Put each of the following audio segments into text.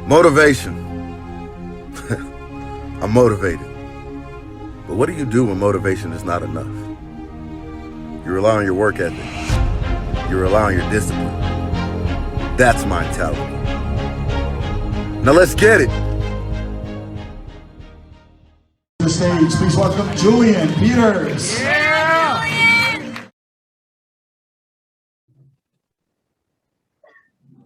Motivation. I'm motivated. But what do you do when motivation is not enough? You rely on your work ethic. You rely on your discipline. That's my mentality. Now let's get it. The stage, please welcome Julian Peters.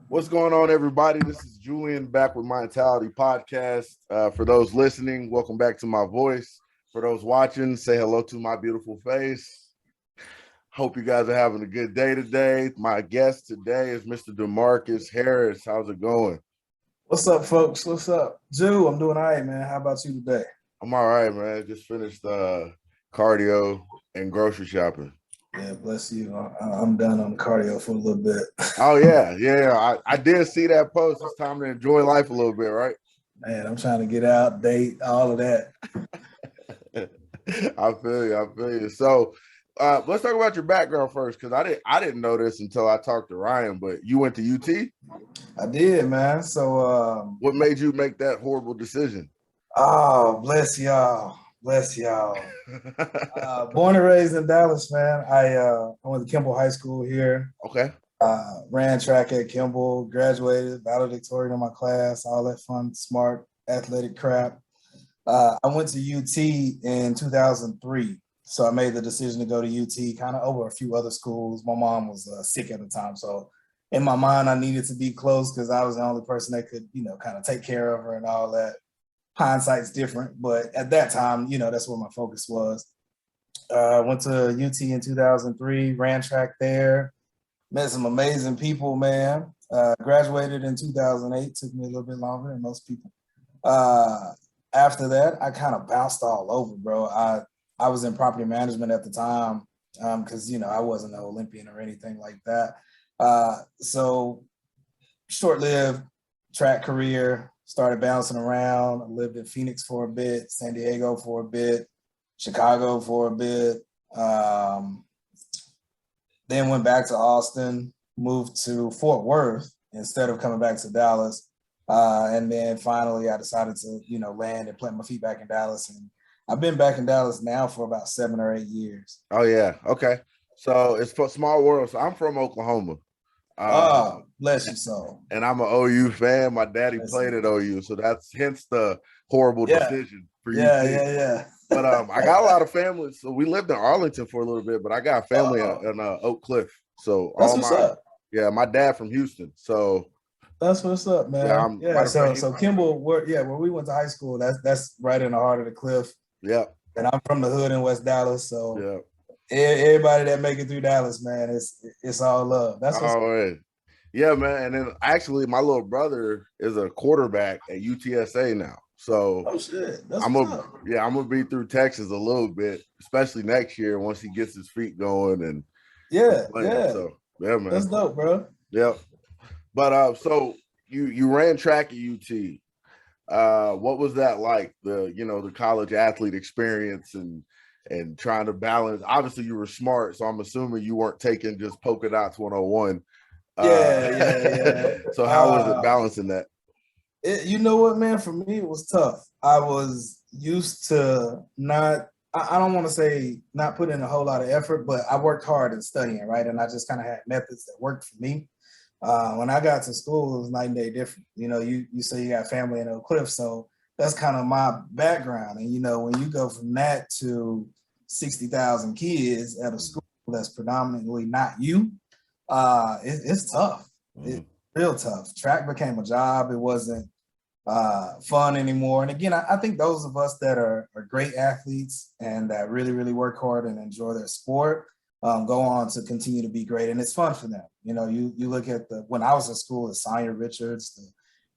What's going on, everybody? This is Julian back with my Mentality podcast. For those listening, welcome back to my voice. For those watching, say hello to my beautiful face. Hope you guys are having a good day today. My guest today is Mr. Demarcus Harris. How's it going? What's up, folks? What's up? Ju, I'm doing all right, man. How about you today? I'm all right, man. Just finished cardio and grocery shopping. Yeah, bless you. I'm done on cardio for a little bit. Oh, yeah. I did see that post. It's time to enjoy life a little bit, right? Man, I'm trying to get out, date, all of that. I feel you. So let's talk about your background first, because I didn't know this until I talked to Ryan, but you went to UT? I did, man. So what made you make that horrible decision? Oh, bless y'all. Bless y'all. Born and raised in Dallas, man. I went to Kimball High School here. Okay. Ran track at Kimball, graduated, valedictorian in my class, all that fun, smart, athletic crap. I went to UT in 2003. So I made the decision to go to UT kind of over a few other schools. My mom was sick at the time. So in my mind, I needed to be close because I was the only person that could, kind of take care of her and all that. Hindsight's different, but at that time, that's where my focus was. Went to UT in 2003, ran track there, met some amazing people, man. Graduated in 2008, took me a little bit longer than most people. After that, I kind of bounced all over, bro. I was in property management at the time because, I wasn't an Olympian or anything like that. So short-lived track career, started bouncing around. I lived in Phoenix for a bit, San Diego for a bit, Chicago for a bit. Then went back to Austin, moved to Fort Worth instead of coming back to Dallas. And then finally I decided to, land and plant my feet back in Dallas. And I've been back in Dallas now for about 7 or 8 years. Oh, yeah. Okay. So it's for small world. So I'm from Oklahoma. Bless you soul. And I'm an OU fan. My daddy played at OU. So that's hence the horrible decision for you. Yeah. But I got a lot of family. So we lived in Arlington for a little bit, but I got family in Oak Cliff. So that's what's up. Yeah, my dad from Houston. So that's what's up, man. So Kimball, where we went to high school, that's right in the heart of the cliff. Yeah. And I'm from the hood in West Dallas. So everybody that make it through Dallas, man, it's all love. That's what's up. Yeah, man. And then actually my little brother is a quarterback at UTSA now. So shit. I'm gonna be through Texas a little bit, especially next year once he gets his feet going and So man. That's dope, bro. Yeah. But so you ran track at UT. What was that like? The college athlete experience and trying to balance. Obviously you were smart, so I'm assuming you weren't taking just polka dots 101. Yeah. So how was it balancing that? You know what, man? For me, it was tough. I was used to I don't want to say not put in a whole lot of effort, but I worked hard in studying, right? And I just kind of had methods that worked for me. When I got to school, it was night and day different. You say you got family in Oak Cliff, so that's kind of my background. And, when you go from that to 60,000 kids at a school that's predominantly not you, it's tough. It's real tough. Track became a job. It wasn't fun anymore. And again, I think those of us that are great athletes and that really, really work hard and enjoy their sport go on to continue to be great. And it's fun for them. You look at when I was in school, the Sonya Richards, the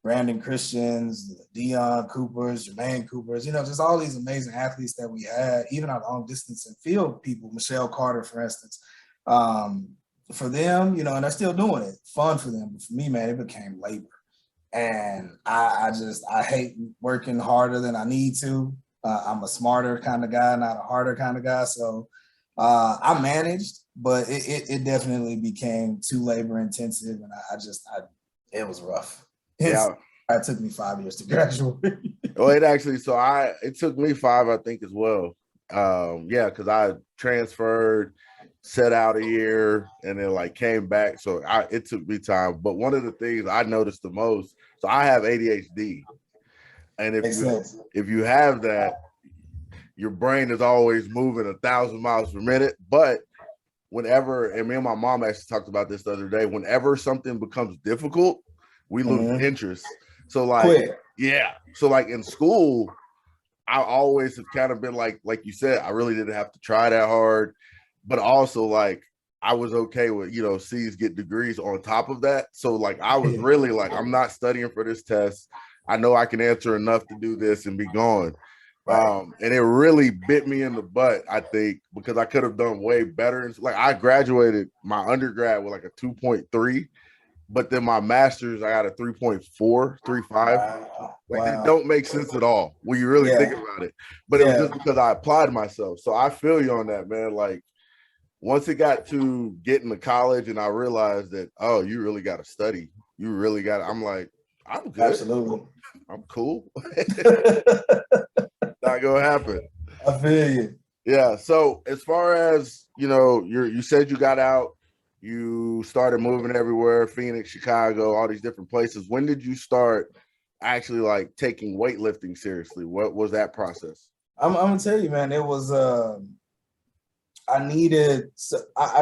Brandon Christians, the Deion Coopers, Jermaine Coopers, just all these amazing athletes that we had, even our long distance and field people, Michelle Carter, for instance. For them, and they're still doing it, fun for them. But for me, man, it became labor. And I hate working harder than I need to. I'm a smarter kind of guy, not a harder kind of guy. So I managed, but it definitely became too labor intensive. And it was rough. Yeah. It took me 5 years to graduate. Well, it took me 5, I think, as well. Yeah, because I transferred, set out a year, and then like came back. So it took me time. But one of the things I noticed the most, so I have ADHD, and if you have that, your brain is always moving 1,000 miles per minute. But whenever, and me and my mom actually talked about this the other day, whenever something becomes difficult, we lose interest. So like, yeah. So like in school, I always have kind of been like you said, I really didn't have to try that hard, but also like I was okay with, C's, get degrees on top of that. So like, I was really like, I'm not studying for this test. I know I can answer enough to do this and be gone. Right. And it really bit me in the butt, I think, because I could have done way better. Like I graduated my undergrad with like a 2.3, but then my master's, I got a 3.435. Wow. Like that don't make sense at all when you really think about it. But it was just because I applied myself. So I feel you on that, man. Like once it got to getting to college and I realized that, oh, you really got to study. You really got to, I'm like, I'm good. Absolutely. I'm cool. Not gonna happen. I feel you. Yeah. So as far as you said you got out, you started moving everywhere, Phoenix, Chicago, all these different places. When did you start actually like taking weightlifting seriously? What was that process? I'm gonna tell you, man. It was I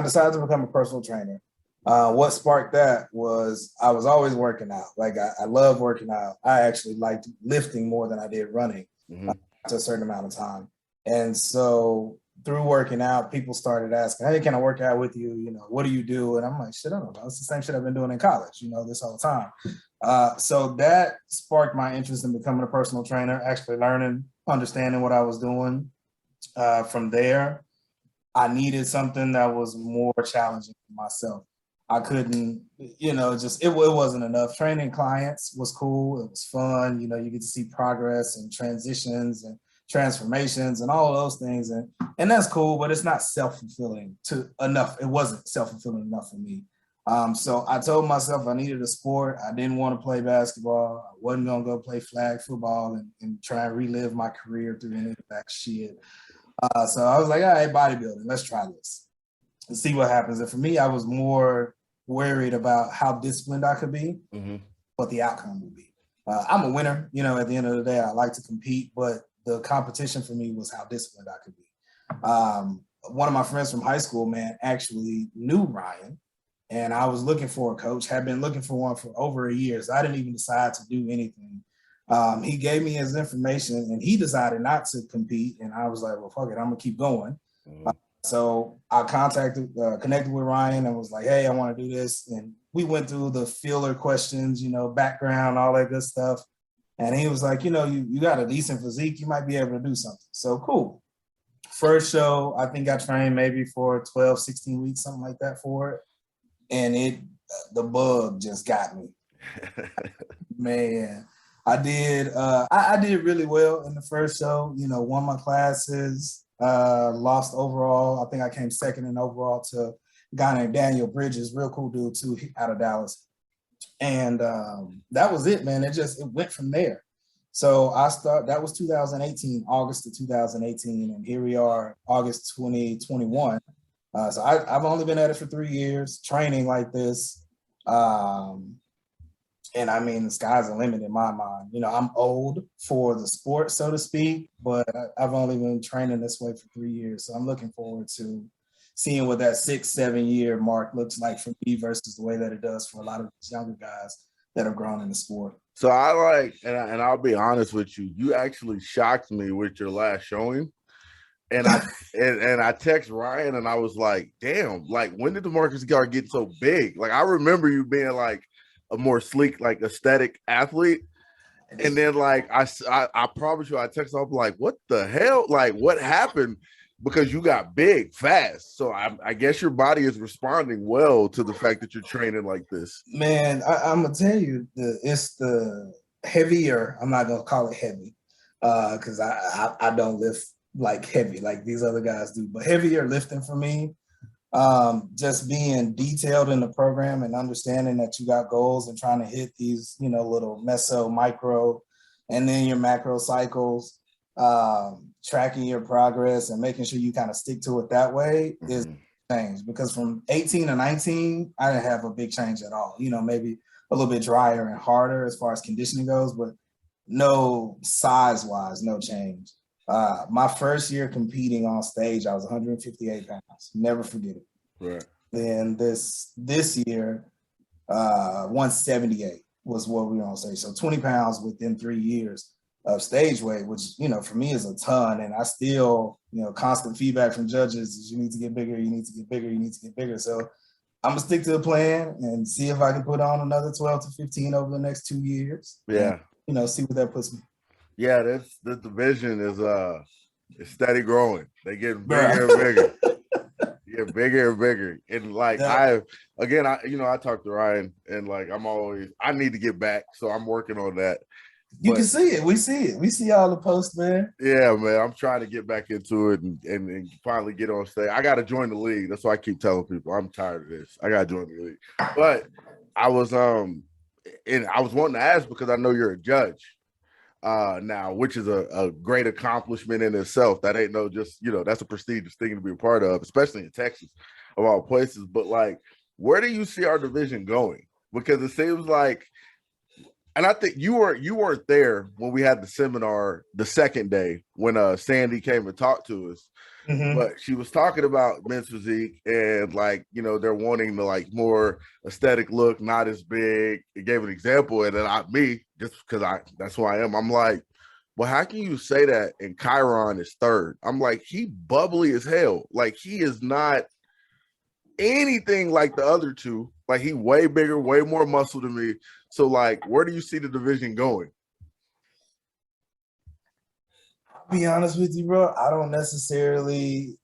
decided to become a personal trainer. What sparked that was I was always working out. Like I love working out. I actually liked lifting more than I did running. To a certain amount of time. And so through working out, people started asking, hey, can I work out with you? What do you do? And I'm like, shit, I don't know. It's the same shit I've been doing in college, this whole time. So that sparked my interest in becoming a personal trainer, actually learning, understanding what I was doing. From there, I needed something that was more challenging for myself. I couldn't, it wasn't enough. Training clients was cool. It was fun. You get to see progress and transitions and transformations and all of those things. And that's cool, but it's not self-fulfilling enough. It wasn't self-fulfilling enough for me. So I told myself I needed a sport. I didn't want to play basketball. I wasn't going to go play flag football and try and relive my career through any of that shit. So I was like, all right, bodybuilding, let's try this and see what happens. And for me, I was more worried about how disciplined I could be, what the outcome would be. I'm a winner, at the end of the day, I like to compete, but the competition for me was how disciplined I could be. One of my friends from high school, man, actually knew Ryan, and I was looking for a coach, had been looking for one for over a year. So I didn't even decide to do anything. He gave me his information and he decided not to compete. And I was like, well, fuck it, I'm gonna keep going. So I connected with Ryan and was like, hey, I want to do this. And we went through the filler questions, background, all that good stuff. And he was like, you got a decent physique. You might be able to do something. So cool. First show, I think I trained maybe for 12, 16 weeks, something like that for it. And the bug just got me. Man, I did really well in the first show, won my classes. Lost overall. I think I came second in overall to a guy named Daniel Bridges, real cool dude too, out of Dallas. And that was it, man. It went from there. So that was 2018, August of 2018. And here we are, August 2021. So I've only been at it for 3 years, training like this. And I mean, the sky's the limit in my mind. I'm old for the sport, so to speak, but I've only been training this way for 3 years. So I'm looking forward to seeing what that 6-7 year mark looks like for me versus the way that it does for a lot of these younger guys that have grown in the sport. So I like, and I'll be honest with you, you actually shocked me with your last showing. And I text Ryan and I was like, damn, like when did Demarcus get so big? Like I remember you being like a more sleek, like aesthetic athlete. And then like I promise you, I texted up like, what the hell? Like what happened? Because you got big fast. So I guess your body is responding well to the fact that you're training like this. Man, I'm gonna tell you, it's the heavier. I'm not gonna call it heavy, because I don't lift like heavy like these other guys do. But heavier lifting for me Just being detailed in the program and understanding that you got goals and trying to hit these, little meso, micro, and then your macro cycles, tracking your progress and making sure you kind of stick to it that way is change. Because from 18 to 19, I didn't have a big change at all. Maybe a little bit drier and harder as far as conditioning goes, but no size-wise, no change. My first year competing on stage, I was 158 pounds. Never forget it. Right. Then this year, 178 was what we were on stage. So 20 pounds within 3 years of stage weight, which, for me is a ton. And I still, constant feedback from judges is you need to get bigger, you need to get bigger, you need to get bigger. So I'm gonna stick to the plan and see if I can put on another 12 to 15 over the next 2 years. Yeah. And, see what that puts me. Yeah, the division is steady growing. They get bigger and bigger. Yeah, bigger and bigger. And like I talked to Ryan and like I need to get back. So I'm working on that. You can see it. We see it. We see all the posts, man. Yeah, man. I'm trying to get back into it and finally get on stage. I gotta join the league. That's why I keep telling people I'm tired of this. I gotta join the league. But I was wanting to ask because I know you're a judge. Now, which is a great accomplishment in itself. That ain't that's a prestigious thing to be a part of, especially in Texas, of all places. But like, where do you see our division going? Because it seems like, and I think you weren't there when we had the seminar the second day when Sandy came and talked to us. Mm-hmm. But she was talking about men's physique and like, they're wanting the like more aesthetic look, not as big. It gave an example, and then just because that's who I am. I'm like, well, how can you say that? And Chiron is third. I'm like, he bubbly as hell. Like he is not anything like the other two. Like he way bigger, way more muscle than me. So like, where do you see the division going? Be honest with you, bro. I don't necessarily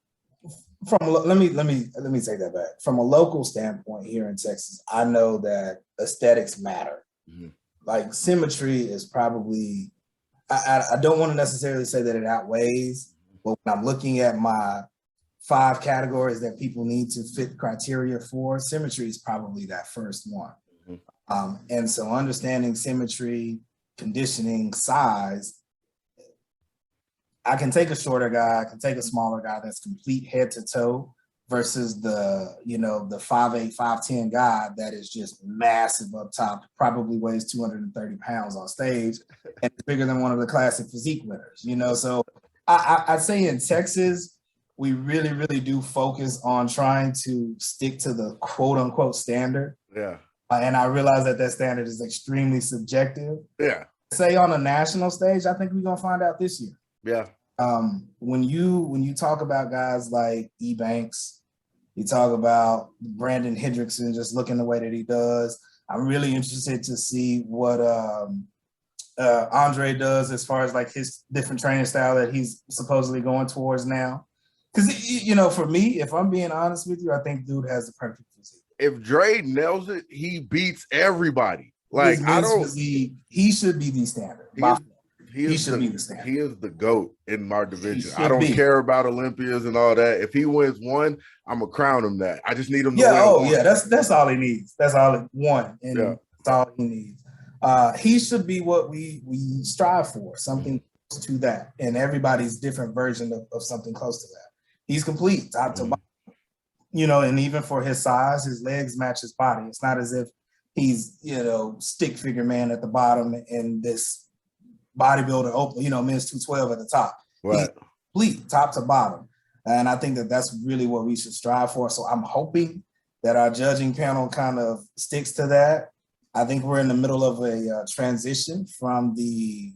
let me take that back. From a local standpoint here in Texas, I know that aesthetics matter. Mm-hmm. Like symmetry is probably I don't want to necessarily say that it outweighs, but when I'm looking at my 5 categories that people need to fit criteria for, symmetry is probably that first one. Mm-hmm. And so understanding symmetry, conditioning, size, I can take a shorter guy, I can take a smaller guy that's complete head to toe versus the 5'8", 5'10" guy that is just massive up top, probably weighs 230 pounds on stage and is bigger than one of the classic physique winners, So I'd say in Texas, we really, really do focus on trying to stick to the quote unquote standard. Yeah. And I realize that standard is extremely subjective. Yeah. Say on a national stage, I think we're going to find out this year. Yeah. When you talk about guys like Banks, you talk about Brandon Hendrickson, just looking the way that he does. I'm really interested to see what Andre does as far as like his different training style that he's supposedly going towards now. Because, for me, if I'm being honest with you, I think dude has the perfect physique. If Dre nails it, he beats everybody. Like, physique, he should be the standard. He should be the standard. He is the GOAT in our division. I don't care about Olympias and all that. If he wins one, I'm going to crown him that. I just need him to win one. Yeah, that's all he needs. That's all he won, and that's all he needs. He should be what we strive for, something close to that, and everybody's different version of something close to that. He's complete, top to bottom. And even for his size, his legs match his body. It's not as if he's, stick figure man at the bottom and this bodybuilder, men's 212 at the top. Right. He's complete, top to bottom. And I think that that's really what we should strive for. So I'm hoping that our judging panel kind of sticks to that. I think we're in the middle of a transition from the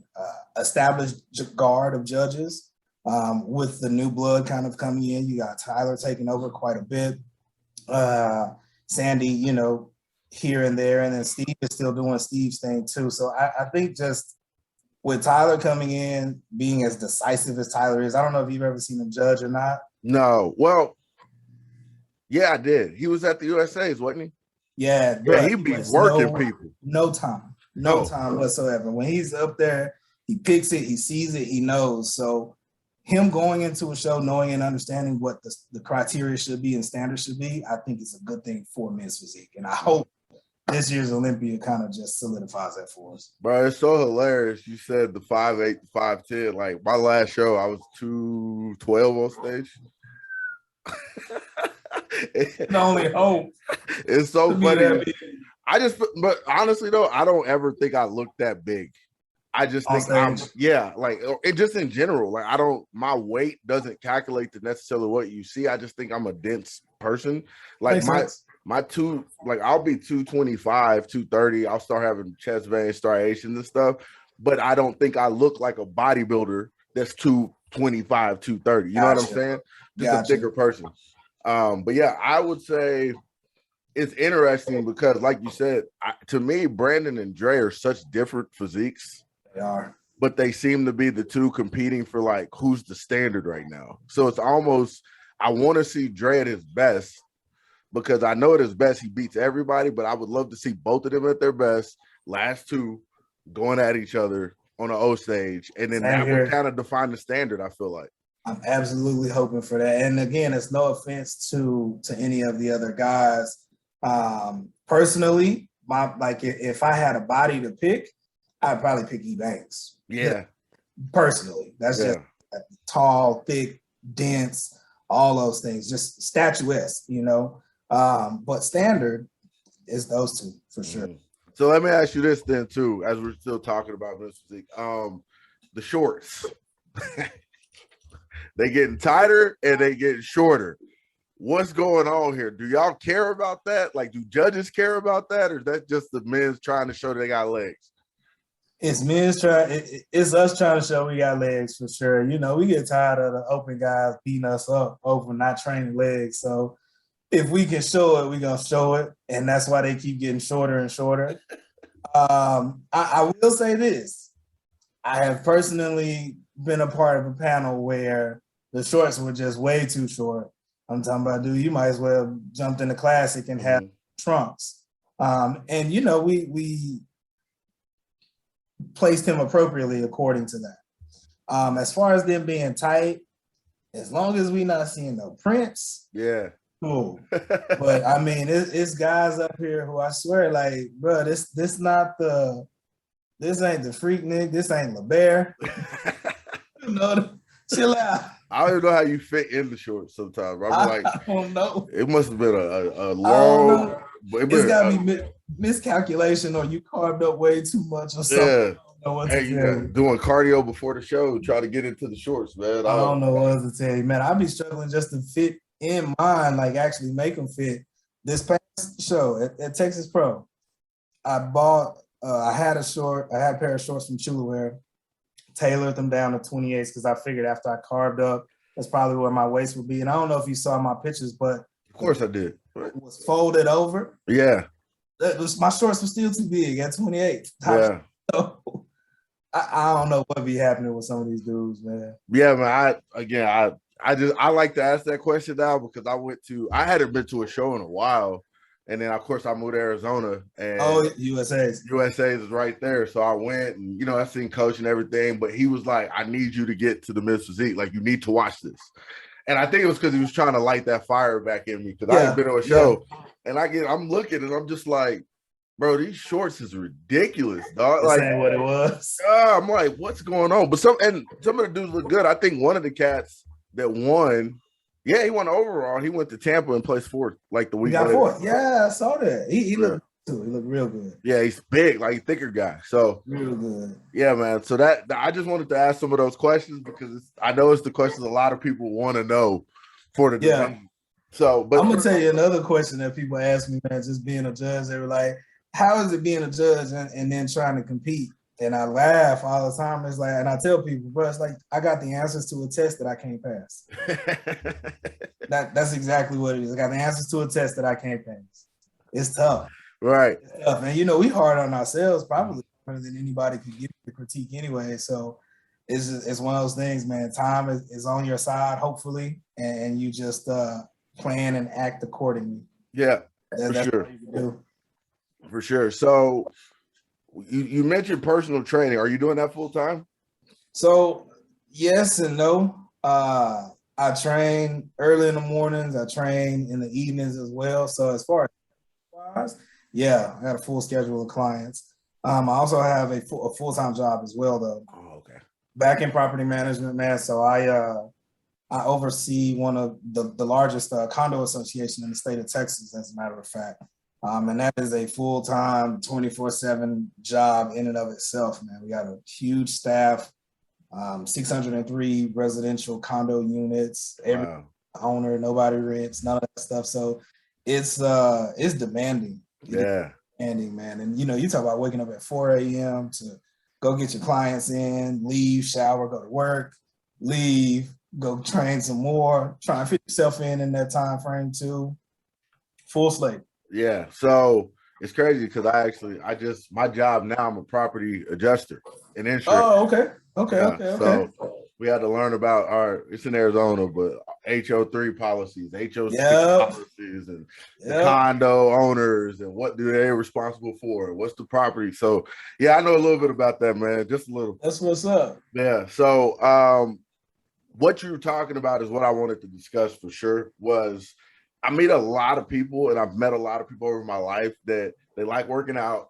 established guard of judges with the new blood kind of coming in. You got Tyler taking over quite a bit. Sandy, here and there. And then Steve is still doing Steve's thing too. So I think just with Tyler coming in, being as decisive as Tyler is, I don't know if you've ever seen him judge or not. No. Well, yeah, I did. He was at the USA's, wasn't he? Yeah. He be working people. No time whatsoever. When he's up there, he picks it, he sees it, he knows. So him going into a show, knowing and understanding what the criteria should be and standards should be, I think it's a good thing for men's physique. And I hope this year's Olympia kind of just solidifies that for us. Bro, it's so hilarious. You said the 5'8" to 5'10". Like my last show, I was 212 on stage. The only hope. It's so funny. But honestly though, I don't ever think I look that big. I just think it just in general, like my weight doesn't calculate to necessarily what you see. I just think I'm a dense person. Like I'll be 225, 230. I'll start having chest vein striations and stuff, but I don't think I look like a bodybuilder that's 225, 230. You know what I'm saying? Just a bigger person. But yeah, I would say it's interesting because, like you said, to me, Brandon and Dre are such different physiques. They are. But they seem to be the two competing for like who's the standard right now. So it's almost, I want to see Dre at his best because I know at his best he beats everybody, but I would love to see both of them at their best, last two going at each other on the O stage. And then that would kind of define the standard, I feel like. I'm absolutely hoping for that. And again, it's no offense to any of the other guys. Personally, if I had a body to pick, I'd probably pick E. Banks. Yeah. Personally. That's just tall, thick, dense, all those things. Just statuesque, you know. But standard is those two for sure. So let me ask you this then too, as we're still talking about this physique. The shorts. They getting tighter and they getting shorter. What's going on here? Do y'all care about that? Like, do judges care about that, or is that just the men's trying to show they got legs? It's it's us trying to show we got legs for sure. You know, we get tired of the open guys beating us up over not training legs. So if we can show it, we're gonna show it. And that's why they keep getting shorter and shorter. I will say this. I have personally been a part of a panel where the shorts were just way too short. I'm talking about, dude, you might as well jumped in the classic and have trunks. And you know, we placed him appropriately according to that. As far as them being tight, as long as we not seeing no prints, cool. But I mean, it's guys up here who I swear, like, bro, this ain't the Freak Nick, this ain't LeBear. You know, chill out. I don't even know how you fit in the shorts sometimes. I don't know. It must have been a long. It's got to be miscalculation, or you carved up way too much or something. Yeah. Hey, you doing cardio before the show, try to get into the shorts, man. I don't know what to tell you, man. I be struggling just to fit in mine, like actually make them fit. This past show at Texas Pro, I bought. I had a pair of shorts from Chulaware, tailored them down to 28s because I figured after I carved up, that's probably where my waist would be. And I don't know if you saw my pictures, but of course I did. It was folded over. Yeah. My shorts were still too big at 28. Yeah. So, I don't know what be happening with some of these dudes, man. Yeah, man. I like to ask that question now because I hadn't been to a show in a while. And then, of course, I moved to Arizona. And USA's is right there. So I went and, you know, I seen Coach and everything. But he was like, I need you to get to the men's physique. Like, you need to watch this. And I think it was because he was trying to light that fire back in me because I had been to a show. And I'm looking and I'm just like, bro, these shorts is ridiculous, dog. Like, ain't what it was. I'm like, what's going on? But some of the dudes look good. I think one of the cats that won, he won overall. He went to Tampa and placed fourth like the week. He got fourth. Yeah, I saw that. He looked too. He looked real good. Yeah, he's big, like thicker guy. So real good. Yeah, man. So that I just wanted to ask some of those questions because I know it's the questions a lot of people want to know for the debate. So, but I'm gonna tell you another question that people ask me, man. Just being a judge, they were like, "How is it being a judge and then trying to compete?" And I laugh all the time. It's like, and I tell people, bro, it's like I got the answers to a test that I can't pass. That's exactly what it is. I got the answers to a test that I can't pass. It's tough, right? It's tough. And you know, we hard on ourselves, probably harder than anybody could give the critique anyway. So it's one of those things, man. Time is on your side, hopefully, and you just plan and act accordingly. Yeah, that's for sure. For sure. So you mentioned personal training. Are you doing that full time? So yes and no. I train early in the mornings. I train in the evenings as well. So as far as wise, yeah, I got a full schedule of clients. I also have a full-time job as well, though. Oh, okay. Back in property management, man. So I oversee one of the largest condo association in the state of Texas, as a matter of fact. And that is a full-time 24/7 job in and of itself, man. We got a huge staff, 603 residential condo units, every owner, nobody rents, none of that stuff. So it's demanding. Yeah. Demanding, man. And you talk about waking up at 4 a.m. to go get your clients in, leave, shower, go to work, leave, go train some more, try and fit yourself in that time frame too. Full slate. Yeah. So it's crazy because my job now, I'm a property adjuster in insurance. Oh, okay. So we had to learn about it's in Arizona, but HO3 policies, HO6 policies, and the condo owners, and what do they responsible for? What's the property? So yeah, I know a little bit about that, man. Just a little. That's what's up. Yeah. So what you were talking about is what I wanted to discuss for sure. Was I meet a lot of people, and I've met a lot of people over my life that they like working out,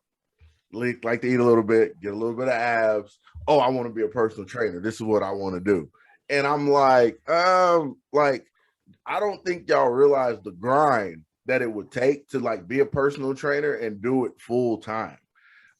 like to eat a little bit, get a little bit of abs. Oh, I want to be a personal trainer. This is what I want to do. And I'm like, I don't think y'all realize the grind that it would take to like be a personal trainer and do it full time.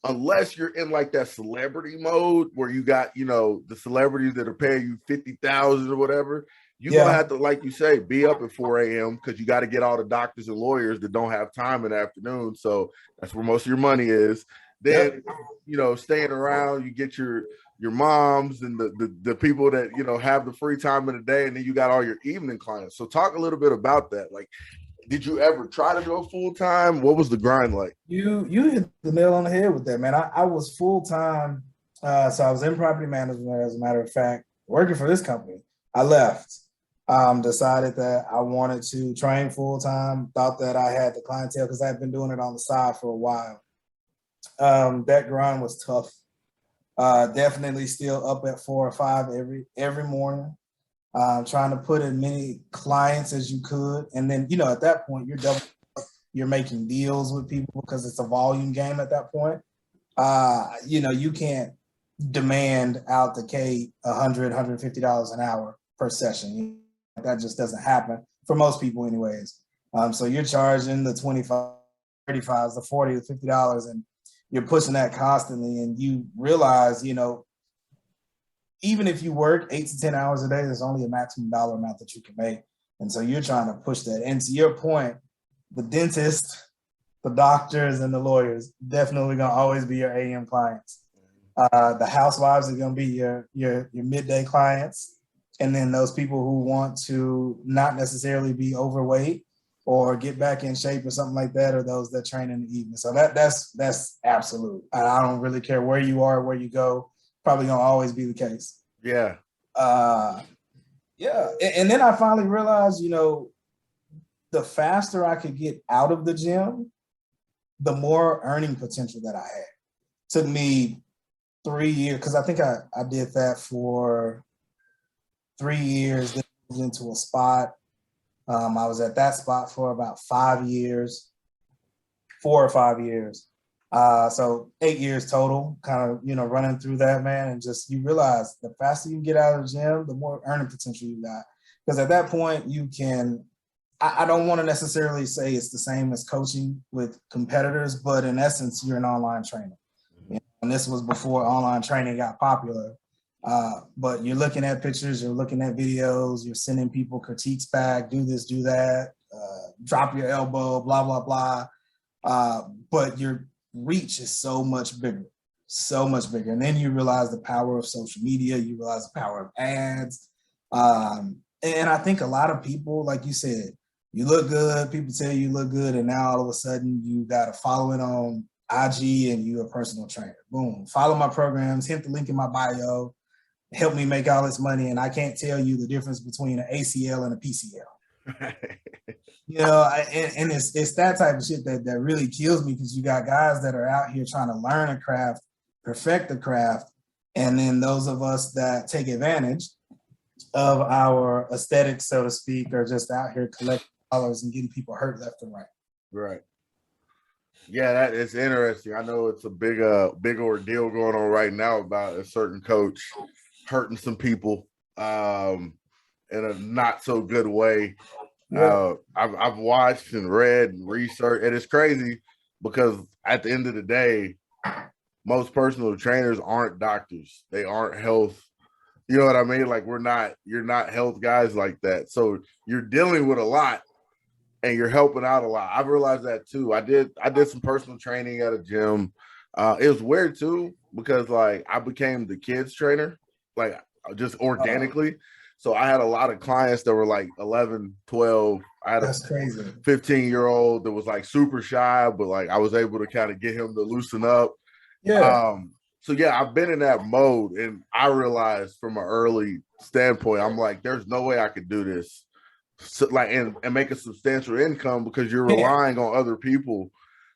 Unless you're in like that celebrity mode where you got, the celebrities that are paying you 50,000 or whatever, you're gonna have to, like you say, be up at 4 a.m. because you got to get all the doctors and lawyers that don't have time in the afternoon. So that's where most of your money is. Then, staying around, you get your moms and the people that, have the free time in the day, and then you got all your evening clients. So talk a little bit about that. Like, did you ever try to go full time? What was the grind like? You hit the nail on the head with that, man. I was full time. So I was in property management, as a matter of fact, working for this company. I left. Decided that I wanted to train full time. Thought that I had the clientele because I had been doing it on the side for a while. That grind was tough. Definitely still up at 4 or 5 every morning. Trying to put in many clients as you could. And then, at that point, you're making deals with people because it's a volume game at that point. You can't demand out the gate $100, $150 an hour per session. That just doesn't happen for most people anyways. So you're charging the 25, 35s, the 40, the $50, and you're pushing that constantly. And you realize, even if you work 8 to 10 hours a day, there's only a maximum dollar amount that you can make. And so you're trying to push that. And to your point, the dentist, the doctors, and the lawyers definitely gonna always be your AM clients. The housewives are gonna be your midday clients. And then those people who want to not necessarily be overweight or get back in shape or something like that are those that train in the evening. So that's absolute. I don't really care where you are, where you go. Probably gonna always be the case. Yeah. Yeah. And then I finally realized, the faster I could get out of the gym, the more earning potential that I had. Took me 3 years, because I think I did that for 3 years, then moved into a spot. I was at that spot for about 5 years, 4 or 5 years. So 8 years total, kind of, running through that, man. And just, you realize the faster you get out of the gym, the more earning potential you got. Because at that point you can, I don't want to necessarily say it's the same as coaching with competitors, but in essence, you're an online trainer. And this was before online training got popular. But you're looking at pictures, you're looking at videos, you're sending people critiques back, do this, do that, drop your elbow, blah, blah, blah. But your reach is so much bigger. And then you realize the power of social media, you realize the power of ads. And I think a lot of people, like you said, you look good, people tell you look good, and now all of a sudden you got a following on IG and you're a personal trainer. Boom, follow my programs, hit the link in my bio, help me make all this money, and I can't tell you the difference between an ACL and a PCL. And it's that type of shit that really kills me, because you got guys that are out here trying to learn a craft, perfect the craft, and then those of us that take advantage of our aesthetics, so to speak, are just out here collecting dollars and getting people hurt left and right. Right. Yeah, that is interesting. I know it's a big ordeal going on right now about a certain coach hurting some people in a not so good way. Yeah. I've watched and read and researched, and it's crazy because at the end of the day, most personal trainers aren't doctors. They aren't health. You know what I mean? Like you're not health guys like that. So you're dealing with a lot and you're helping out a lot. I've realized that too. I did some personal training at a gym. It was weird too because like I became the kids trainer, like just organically. So I had a lot of clients that were like 11, 12. I had That's a crazy. 15-year-old that was like super shy, but like I was able to kind of get him to loosen up. Yeah. So yeah, I've been in that mode, and I realized from an early standpoint, I'm like, there's no way I could do this, so, like, and make a substantial income because you're relying on other people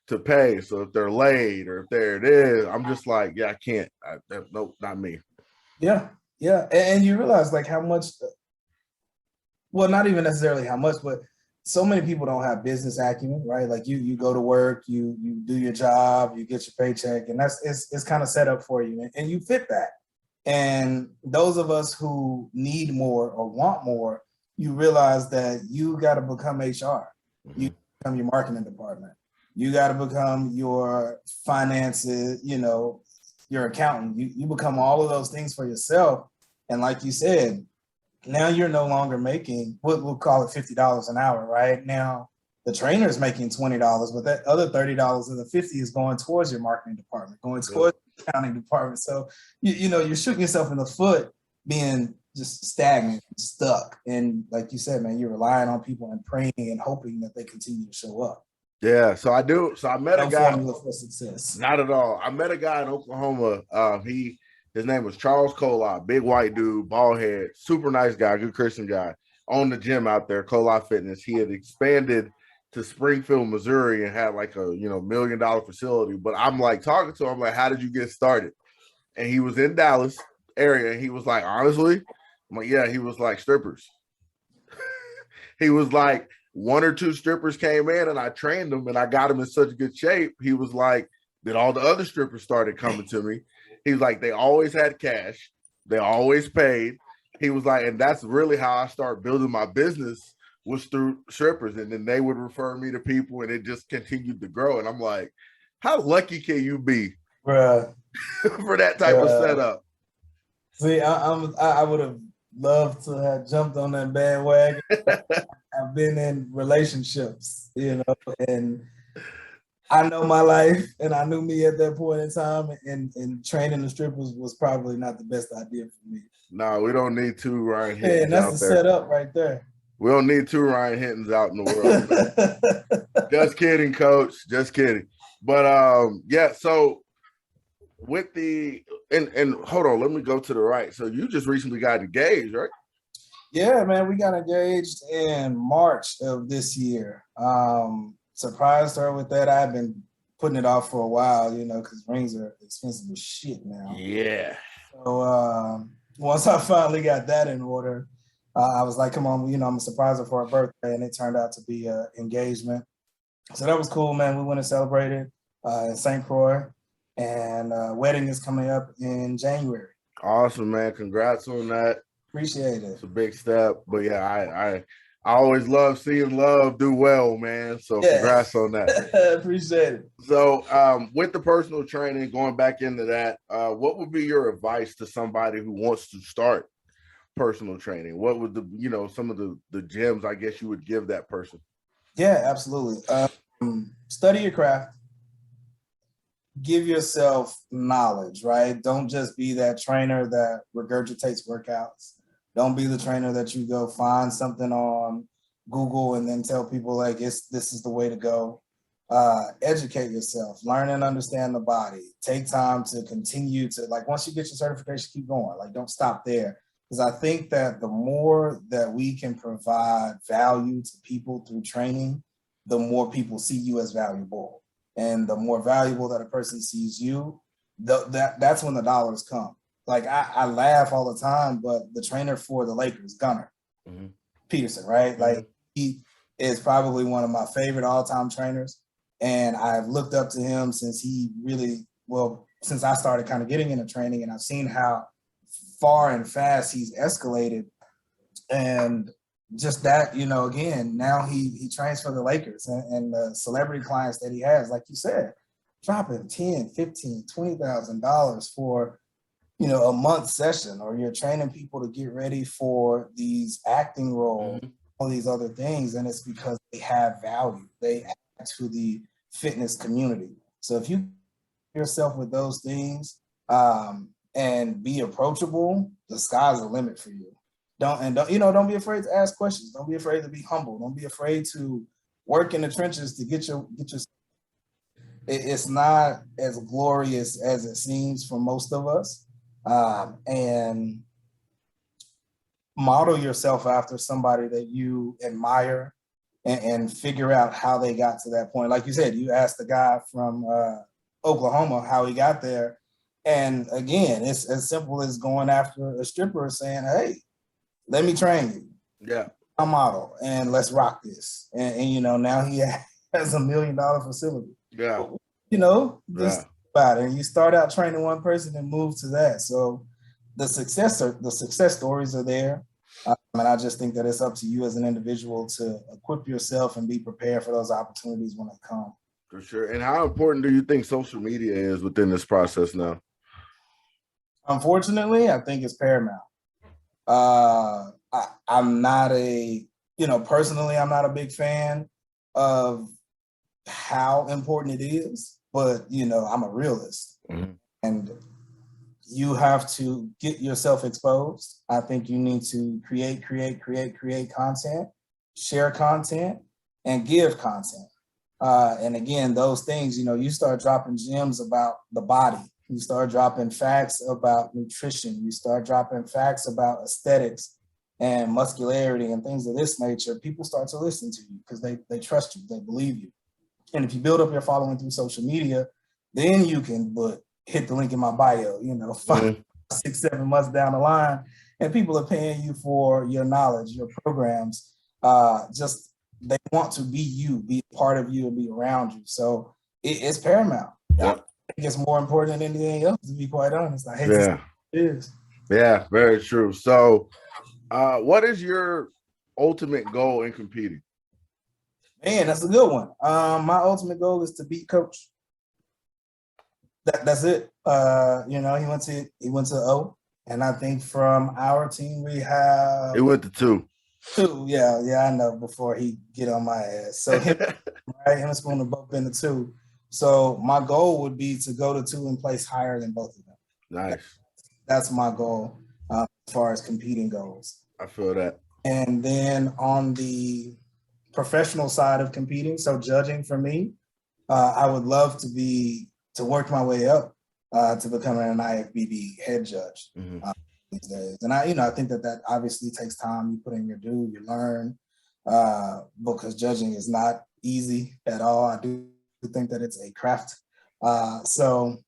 to pay. So if they're late or if there it is, I'm just like, yeah, I can't. Nope, not me. Yeah. Yeah. And you realize like how much, well, not even necessarily how much, but so many people don't have business acumen, right? Like you go to work, you do your job, you get your paycheck, and it's kind of set up for you, and you fit that. And those of us who need more or want more, you realize that you got to become HR, you become your marketing department, you got to become your finances, your accountant. You become all of those things for yourself, and like you said, now you're no longer making what we'll call it $50 an hour, right? Now the trainer is making $20, but that other $30 of the 50 is going towards your marketing department, going towards the accounting department. So you're shooting yourself in the foot being just stagnant, stuck. And like you said, man, you're relying on people and praying and hoping that they continue to show up. Yeah, so I do. So I met a guy. Formula for success. Not at all. I met a guy in Oklahoma. His name was Charles Colot, big white dude, bald head, super nice guy, good Christian guy. Owned the gym out there, Colot Fitness. He had expanded to Springfield, Missouri, and had like a $1 million facility. But I'm like talking to him, I'm like, how did you get started? And he was in Dallas area, and he was like, honestly, I'm like, yeah. He was like strippers. He was like, one or two strippers came in, and I trained them, and I got him in such good shape. He was like, then all the other strippers started coming to me. He was like, they always had cash. They always paid. He was like, and that's really how I started building my business was through strippers. And then they would refer me to people and it just continued to grow. And I'm like, how lucky can you be Bruh. for that type of setup? See, I would have loved to have jumped on that bandwagon. I've been in relationships, and I know my life, and I knew me at that point in time, and training the strippers was probably not the best idea for me. No, we don't need two Ryan Hittens and that's out the there. Setup right there. We don't need two Ryan Hittens out in the world. Just kidding, coach. Just kidding. But yeah, so with the and hold on, let me go to the right. So you just recently got engaged, right? Yeah, man, we got engaged in March of this year. Surprised her with that. I've been putting it off for a while, because rings are expensive as shit now. Yeah. So once I finally got that in order, I was like, come on, I'm gonna surprise her for her birthday, and it turned out to be an engagement. So that was cool, man. We went and celebrated in St. Croix, and wedding is coming up in January. Awesome, man. Congrats on that. Appreciate it. It's a big step, but yeah, I always love seeing love do well, man. So congrats on that. Appreciate it. So with the personal training, going back into that, what would be your advice to somebody who wants to start personal training? What would some of the gems I guess you would give that person? Yeah, absolutely. Study your craft. Give yourself knowledge, right? Don't just be that trainer that regurgitates workouts. Don't be the trainer that you go find something on Google and then tell people like this is the way to go. Educate yourself, learn and understand the body. Take time to continue to, like, once you get your certification, keep going. Like, don't stop there. Because I think that the more that we can provide value to people through training, the more people see you as valuable. And the more valuable that a person sees you, that's when the dollars come. like I laugh all the time, but the trainer for the Lakers, Gunnar Peterson, right? Like he is probably one of my favorite all-time trainers. And I've looked up to him since since I started kind of getting into training, and I've seen how far and fast he's escalated. And just that, again, now he trains for the Lakers and the celebrity clients that he has, like you said, dropping $10, $15, $20,000 for, a month session, or you're training people to get ready for these acting roles, all these other things. And it's because they have value. They add to the fitness community. So if you yourself with those things and be approachable, the sky's the limit for you. Don't be afraid to ask questions. Don't be afraid to be humble. Don't be afraid to work in the trenches to get your. It's not as glorious as it seems for most of us. And model yourself after somebody that you admire and figure out how they got to that point. Like you said, you asked the guy from Oklahoma how he got there. And again, it's as simple as going after a stripper and saying, hey, let me train you. Yeah. A model, and let's rock this. And now he has $1 million facility. Yeah. Just about it. And you start out training one person and move to that. So the success stories are there. And I just think that it's up to you as an individual to equip yourself and be prepared for those opportunities when they come. For sure. And how important do you think social media is within this process now? Unfortunately, I think it's paramount. I'm not personally, I'm not a big fan of how important it is, but, I'm a realist. And you have to get yourself exposed. I think you need to create content, share content, and give content. And again, those things, you start dropping gems about the body. You start dropping facts about nutrition. You start dropping facts about aesthetics and muscularity and things of this nature. People start to listen to you because they trust you, they believe you. And if you build up your following through social media, then you can hit the link in my bio, 5, 6, 7 months down the line, and people are paying you for your knowledge, your programs. They want to be you, be a part of you, and be around you. So it's paramount. Yeah. I think it's more important than anything else, to be quite honest. I hate to say it is. Yeah, very true. So what is your ultimate goal in competing? Man, that's a good one. My ultimate goal is to beat Coach. That's it. He went to O, and I think from our team we have. He went to 2. 2, yeah, I know. Before he get on my ass, so him and Spoon have both been to 2. So my goal would be to go to 2 and place higher than both of them. Nice. That's my goal as far as competing goes. I feel that. And then on the professional side of competing, so judging for me, I would love to work my way up to becoming an IFBB head judge these days. And I think that obviously takes time. You put in your due, you learn, because judging is not easy at all. I do think that it's a craft. So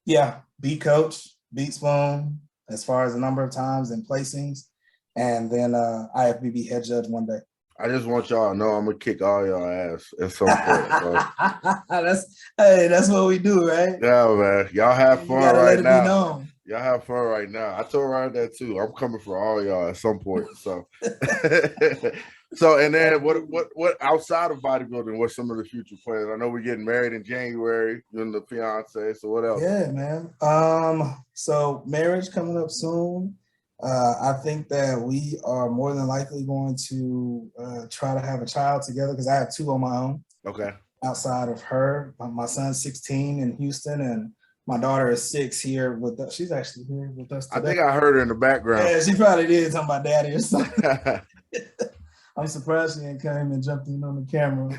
yeah, beat Coach, beat Spoon as far as the number of times and placings, and then IFBB head judge one day. I just want y'all to know I'm gonna kick all y'all ass at some point. So. That's what we do, right? Yeah, man. Y'all have fun right now. Y'all have fun right now. I told Ryan that too. I'm coming for all y'all at some point. So, so and then what outside of bodybuilding? What's some of the future plans? I know we're getting married in January. You and the fiance. So what else? Yeah, man. So marriage coming up soon. I think that we are more than likely going to try to have a child together because I have 2 on my own. Okay. Outside of her, my son's 16 in Houston, and my daughter is 6 here with us. She's actually here with us today. I think I heard her in the background. Yeah, she probably did talking about daddy or something. I'm surprised she ain't came and jumped in on the camera.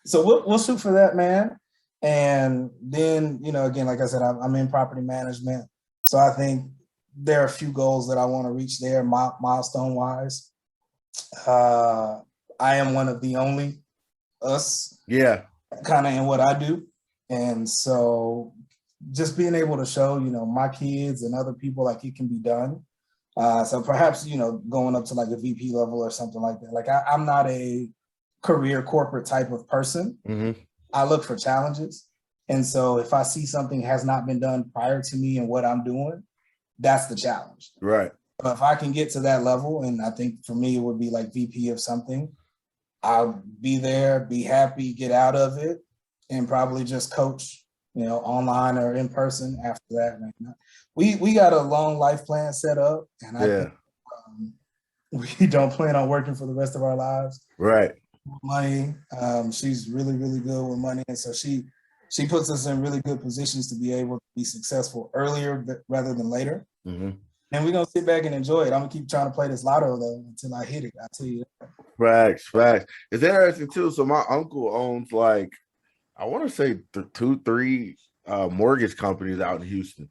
So we'll shoot for that, man. And then, again, like I said, I'm in property management. So I think there are a few goals that I want to reach there, milestone-wise. I am one of the only us. Yeah. Kind of in what I do. And so just being able to show, my kids and other people like it can be done. So perhaps, going up to like a VP level or something like that. Like I'm not a career corporate type of person. Mm-hmm. I look for challenges. And so if I see something has not been done prior to me and what I'm doing, that's the challenge. Right. But if I can get to that level, and I think for me, it would be like VP of something, I'll be there, be happy, get out of it, and probably just coach, online or in person after that. Man. We got a long life plan set up, and I think we don't plan on working for the rest of our lives. Right. Money. She's really, really good with money. And so she puts us in really good positions to be able to be successful earlier rather than later. Mm-hmm. And we're going to sit back and enjoy it. I'm going to keep trying to play this lotto, though, until I hit it. I tell you that. Facts. It's interesting, too. So my uncle owns, like, I want to say 2-3 mortgage companies out in Houston.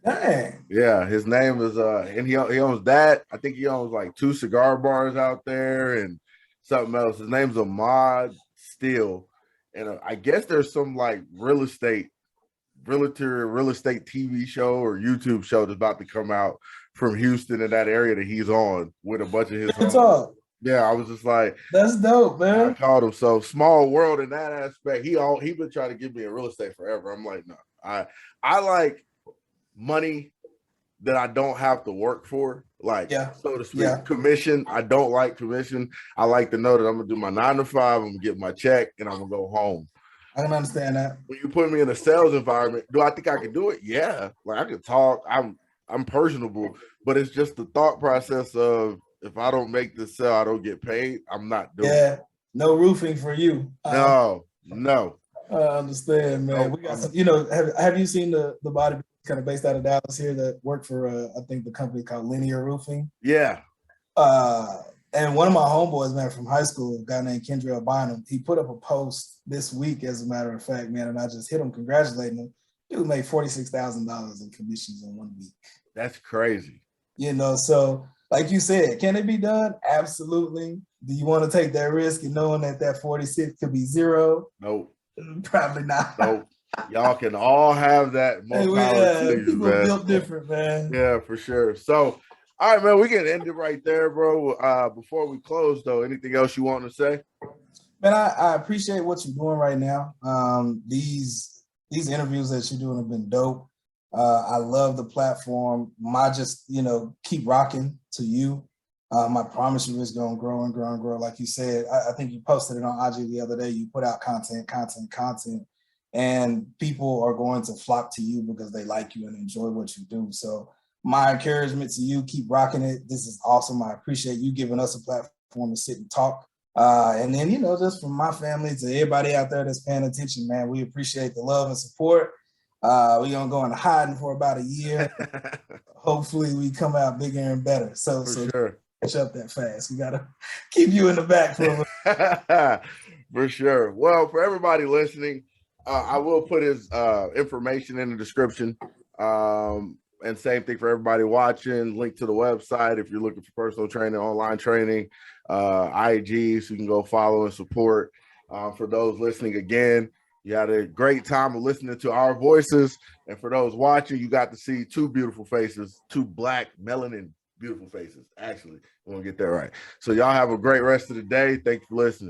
Dang. Yeah, his name is and he owns that. I think he owns like 2 cigar bars out there and something else. His name's Ahmad Steele, and I guess there's some like real estate TV show or YouTube show that's about to come out from Houston in that area that he's on with a bunch of his. Yeah, I was just like, that's dope, man. I called him. So small world in that aspect. He been trying to give me a real estate forever. I'm like, no, I like money that I don't have to work for, like, so to speak. Commission. I don't like commission. I like to know that I'm gonna do my 9 to 5, I'm gonna get my check, and I'm gonna go home. I can understand that. When you put me in a sales environment, do I think I can do it? Yeah, like I can talk. I'm personable, but it's just the thought process of if I don't make the sale, I don't get paid. I'm not doing it. No roofing for you. No. I understand, man. We got some, have you seen the body kind of based out of Dallas here that worked for I think the company called Linear Roofing? Yeah. And one of my homeboys, man, from high school, a guy named Kendra Bynum, he put up a post this week, as a matter of fact, man, and I just hit him congratulating him. Dude made $46,000 in commissions in 1 week. That's crazy. So like you said, can it be done? Absolutely. Do you want to take that risk and knowing that 46 could be 0? Nope. Probably not. Nope. Y'all can all have that. People built different, man. Yeah, for sure. So, all right, man, we can end it right there, bro. Before we close, though, anything else you want to say? Man, I appreciate what you're doing right now. These interviews that you're doing have been dope. I love the platform. Keep rocking to you. I promise you it's going to grow and grow and grow. Like you said, I think you posted it on IG the other day. You put out content, and people are going to flock to you because they like you and enjoy what you do. So my encouragement to you, keep rocking it. This is awesome. I appreciate you giving us a platform to sit and talk. And then, just from my family to everybody out there that's paying attention, man, we appreciate the love and support. We're going to go into hiding for about a year. Hopefully we come out bigger and better. So sure. Catch up that fast. We got to keep you in the back for a little. For sure. Well, for everybody listening, I will put his information in the description. And same thing for everybody watching. Link to the website if you're looking for personal training, online training, IG, so you can go follow and support. For those listening again, you had a great time of listening to our voices. And for those watching, you got to see 2 beautiful faces, 2 black melanin beautiful faces. Actually, we'll get that right. So y'all have a great rest of the day. Thanks for listening.